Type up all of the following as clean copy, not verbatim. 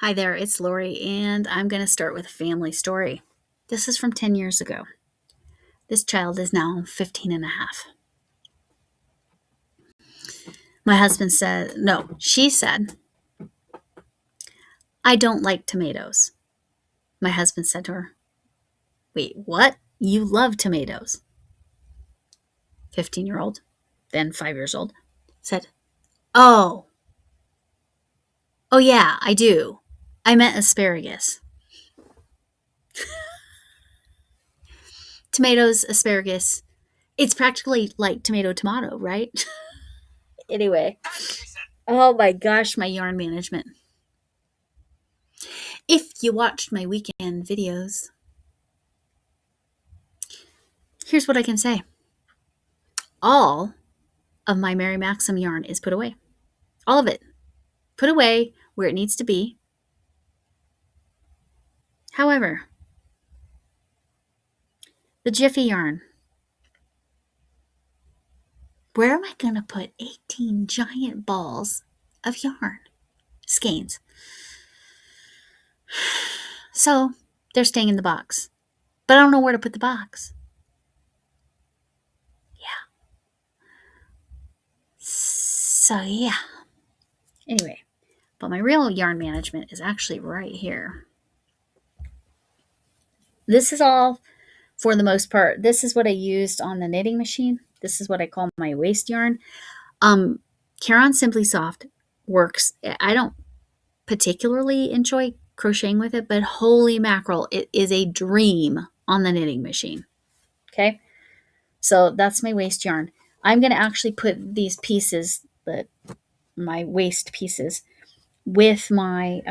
Hi there, it's Lori, and I'm going to start with a family story. This is from 10 years ago. This child is now 15 and a half. My husband said, no, she said, I don't like tomatoes. My husband said to her, wait, what? You love tomatoes? 15-year-old, then 5 years old, said, oh yeah, I do. I meant asparagus. Tomatoes, asparagus. It's practically like tomato, right? Anyway. Oh my gosh, my yarn management. If you watched my weekend videos, here's what I can say. All of my Mary Maxim yarn is put away. All of it. Put away where it needs to be. However, the Jiffy yarn. Where am I going to put 18 giant balls of yarn? Skeins. So, they're staying in the box. But I don't know where to put the box. Yeah. So, yeah. Anyway, but my real yarn management is actually right here. This is all, for the most part, this is what I used on the knitting machine. This is what I call my waist yarn. Caron Simply Soft works. I don't particularly enjoy crocheting with it, but holy mackerel, it is a dream on the knitting machine. Okay, so that's my waist yarn. I'm going to actually put these pieces, my waist pieces, with my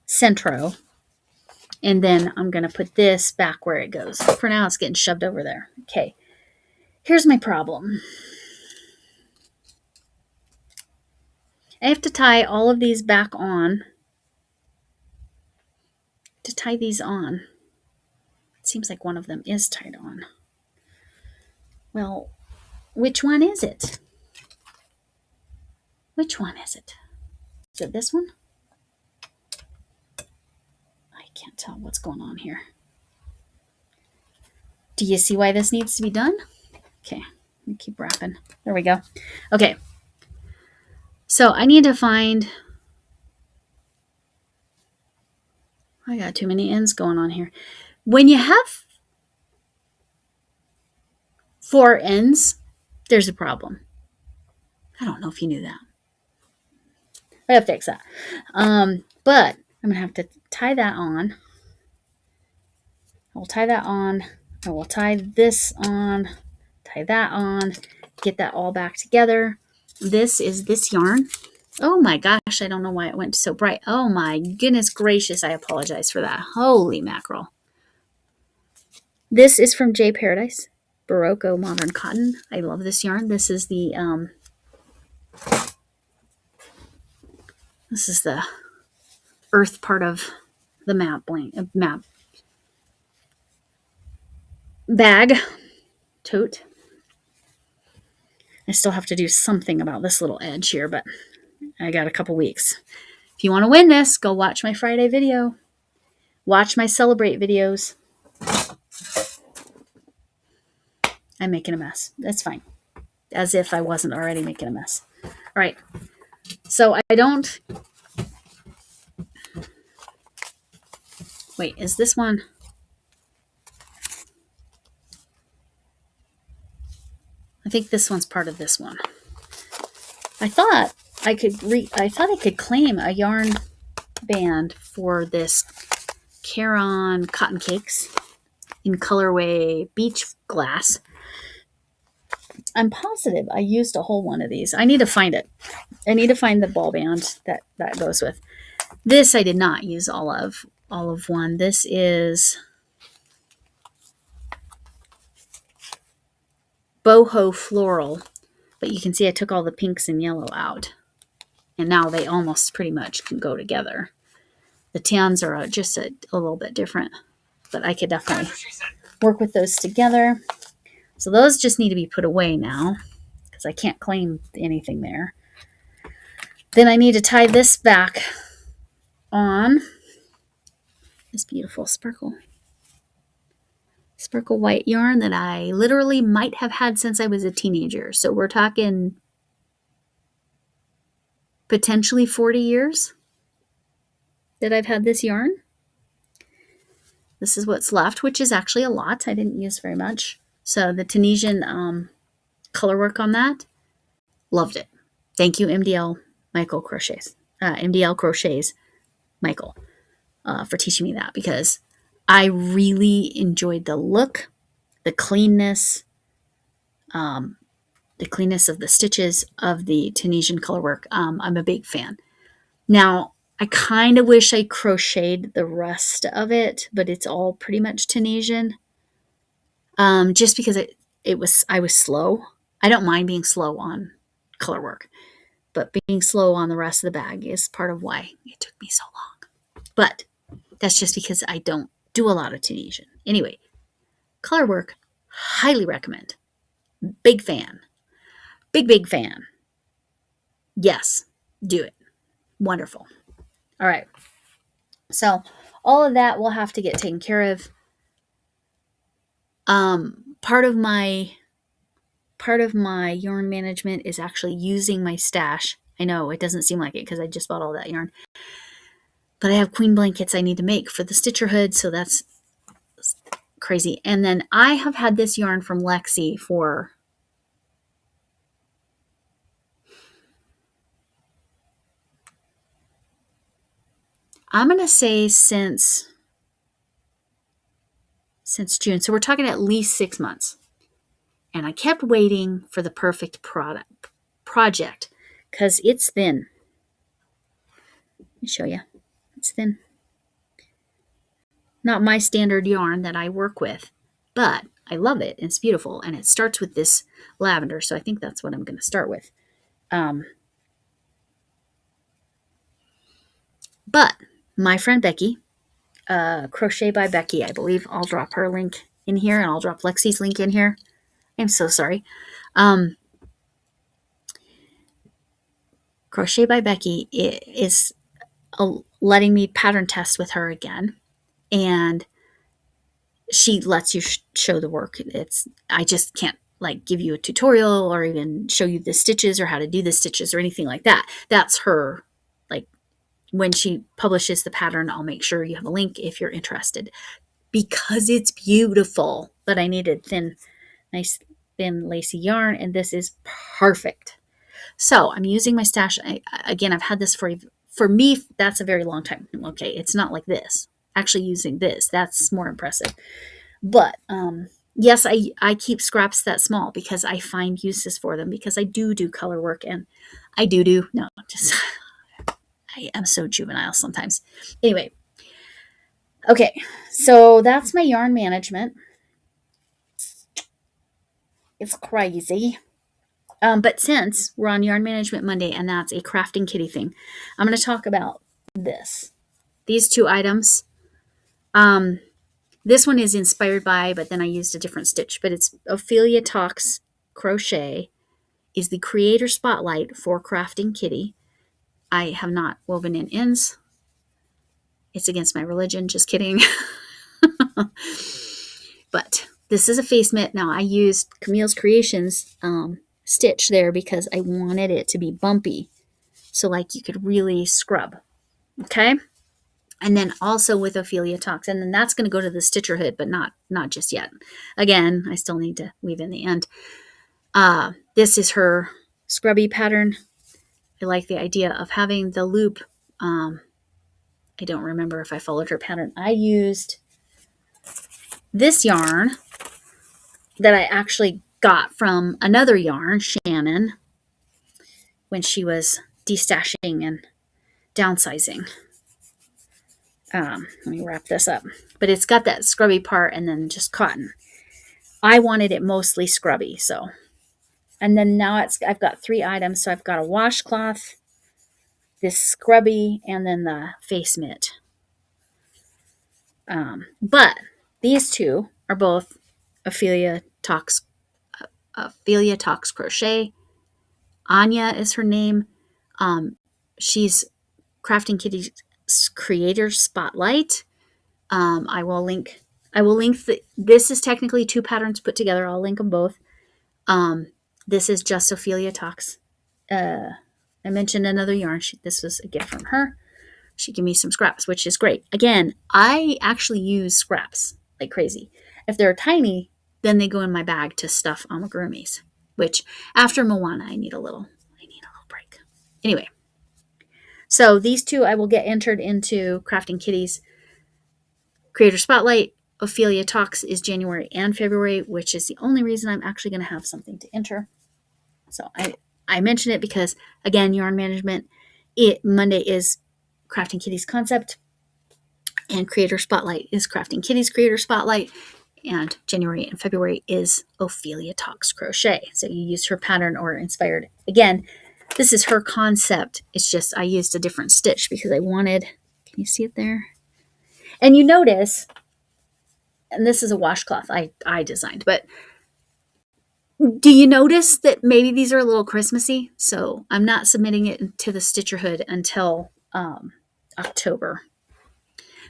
Centro. And then I'm going to put this back where it goes. For now, it's getting shoved over there. Okay. Here's my problem. I have to tie all of these back on. To tie these on. It seems like one of them is tied on. Well, which one is it? Which one is it? Is it this one? I can't tell what's going on here. Do you see why this needs to be done? Okay, let me keep wrapping. There we go. Okay, so I need to find... I got too many ends going on here. When you have 4 ends, there's a problem. I don't know if you knew that. I have to fix that. But I'm going to have to tie that on. I will tie that on. I will tie this on. Tie that on. Get that all back together. This is this yarn. Oh my gosh, I don't know why it went so bright. Oh my goodness gracious, I apologize for that. Holy mackerel. This is from J Paradise. Barocco Modern Cotton. I love this yarn. This is the earth part of the map bag tote. I still have to do something about this little edge here, but I got a couple weeks. If you want to win this, go watch my Friday video. Watch my Celebrate videos. I'm making a mess. That's fine. As if I wasn't already making a mess. All right. So I don't... Wait, is this one... I think this one's part of this one. I thought I could claim a yarn band for this Caron Cotton Cakes in colorway Beach Glass. I'm positive I used a whole one of these. I need to find it. I need to find the ball band that goes with. This I did not use all of one. This is Boho Floral, but you can see I took all the pinks and yellow out, and now they almost pretty much can go together. The tans are just a little bit different, but I could definitely work with those together. So those just need to be put away now because I can't claim anything there. Then I need to tie this back on this beautiful sparkle white yarn that I literally might have had since I was a teenager. So we're talking potentially 40 years that I've had this yarn. This is what's left, which is actually a lot. I didn't use very much. So the Tunisian color work on that, loved it. Thank you, MDL Crochets, Michael, for teaching me that, because I really enjoyed the look, the cleanness of the stitches of the Tunisian color work. I'm a big fan. Now, I kind of wish I crocheted the rest of it, but it's all pretty much Tunisian. Just because I was slow. I don't mind being slow on color work, but being slow on the rest of the bag is part of why it took me so long. But that's just because I don't do a lot of Tunisian. Anyway, color work, highly recommend. Big fan. Big fan. Yes, do it. Wonderful. All right. So all of that will have to get taken care of. Part of my yarn management is actually using my stash. I know it doesn't seem like it because I just bought all that yarn, but I have queen blankets I need to make for the Stitcherhood, so that's crazy. And then I have had this yarn from Lexi for I'm going to say since June. So we're talking at least 6 months. And I kept waiting for the perfect project because it's thin. Let me show you. It's thin. Not my standard yarn that I work with, but I love it. It's beautiful. And it starts with this lavender. So I think that's what I'm going to start with. But my friend Becki, Crochet by Becki, I believe. I'll drop her link in here, and I'll drop Lexi's link in here. I'm so sorry. Crochet by Becki is letting me pattern test with her again, and she lets you show the work. I just can't like give you a tutorial or even show you the stitches or how to do the stitches or anything like that. That's her. Like when she publishes the pattern, I'll make sure you have a link if you're interested, because it's beautiful. But I needed nice thin lacy yarn, and this is perfect. So I'm using my stash. Again, I've had this for me, that's a very long time. Okay, it's not like this. Actually using this, that's more impressive. But yes, I keep scraps that small because I find uses for them, because I do color work, and I I am so juvenile sometimes. Anyway, okay, so that's my yarn management. It's crazy. But since we're on Yarn Management Monday, and that's a crafting kitty thing, I'm going to talk about these two items. This one is inspired by, but then I used a different stitch, but it's Ophelia Talks Crochet is the creator spotlight for Crafting Kitty. I have not woven in ends. It's against my religion, just kidding. But this is a face mitt. Now I used Camille's Creations stitch there because I wanted it to be bumpy, so like you could really scrub. Okay, and then also with Ophelia Talks, and then that's going to go to the Stitcherhood, but not just yet. Again, I still need to weave in the end. This is her scrubby pattern. I like the idea of having the loop. I don't remember if I followed her pattern. I used this yarn that I actually got from another yarn, Shannon, when she was destashing and downsizing. Let me wrap this up. But it's got that scrubby part and then just cotton. I wanted it mostly scrubby, so. And then now I've got 3 items. So I've got a washcloth, this scrubby, and then the face mitt. But these two are both Ophelia Talks Crochet. Anya is her name. she's Crafting Kitty's Creator Spotlight. I will link this is technically 2 patterns put together. I'll link them both. This is just Ophelia Talks. I mentioned another yarn. This was a gift from her. She gave me some scraps, which is great. Again, I actually use scraps like crazy. If they're tiny, then they go in my bag to stuff amigurumis, which after Moana, I need a little break. Anyway, so these 2 I will get entered into Crafting Kitty's Creator Spotlight. Ophelia Talks is January and February, which is the only reason I'm actually going to have something to enter. So I mention it because, again, yarn management, Monday is Crafting Kitty's Concept, and Creator Spotlight is Crafting Kitty's Creator Spotlight, and January and February is Ophelia Talks Crochet. So you use her pattern or inspired. Again, this is her concept. It's just I used a different stitch because I wanted, can you see it there? And you notice, and this is a washcloth I designed, but do you notice that maybe these are a little Christmassy? So I'm not submitting it to the Stitcherhood until October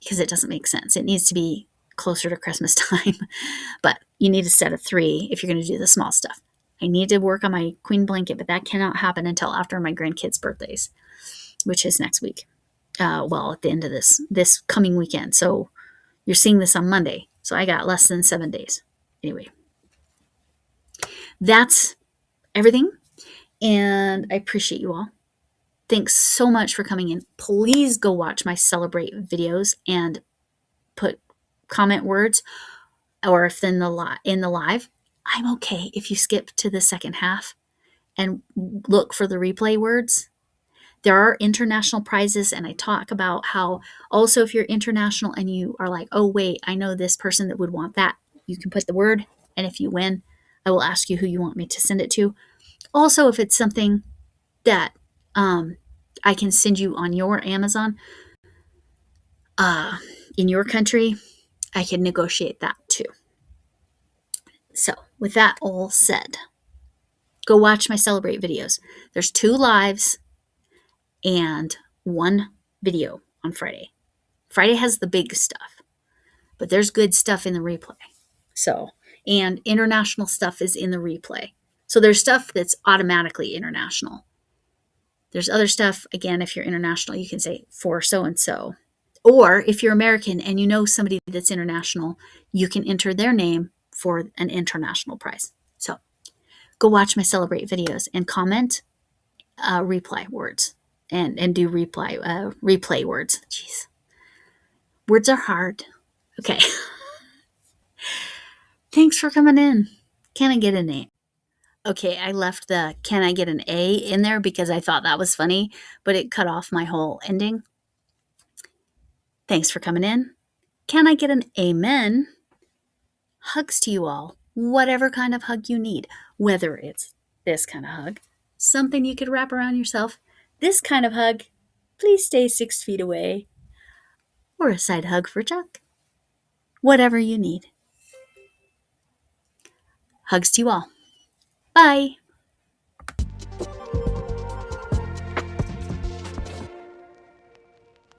because it doesn't make sense. It needs to be closer to Christmas time, but you need a set of 3 if you're going to do the small stuff. I need to work on my queen blanket, but that cannot happen until after my grandkids' birthdays, which is next week. Well, at the end of this coming weekend. So you're seeing this on Monday. So I got less than 7 days. Anyway, that's everything. And I appreciate you all. Thanks so much for coming in. Please go watch my Celebrate videos and put comment words, or if in the live, I'm okay if you skip to the second half and look for the replay words. There are international prizes, and I talk about how also if you're international and you are like, oh wait, I know this person that would want that, you can put the word, and if you win, I will ask you who you want me to send it to. Also, if it's something that I can send you on your Amazon in your country, I can negotiate that too. So with that all said, go watch my Celebrate videos. There's 2 lives and 1 video on Friday. Friday has the big stuff, but there's good stuff in the replay. So, and international stuff is in the replay. So there's stuff that's automatically international. There's other stuff, again, if you're international, you can say for so-and-so. Or if you're American and you know somebody that's international, you can enter their name for an international prize. So go watch my Celebrate videos and comment replay words and do replay words. Jeez. Words are hard. Okay. Thanks for coming in. Can I get an A? Okay, I left the can I get an A in there because I thought that was funny, but it cut off my whole ending. Thanks for coming in. Can I get an amen? Hugs to you all. Whatever kind of hug you need, whether it's this kind of hug, something you could wrap around yourself, this kind of hug, please stay 6 feet away, or a side hug for Chuck. Whatever you need. Hugs to you all. Bye.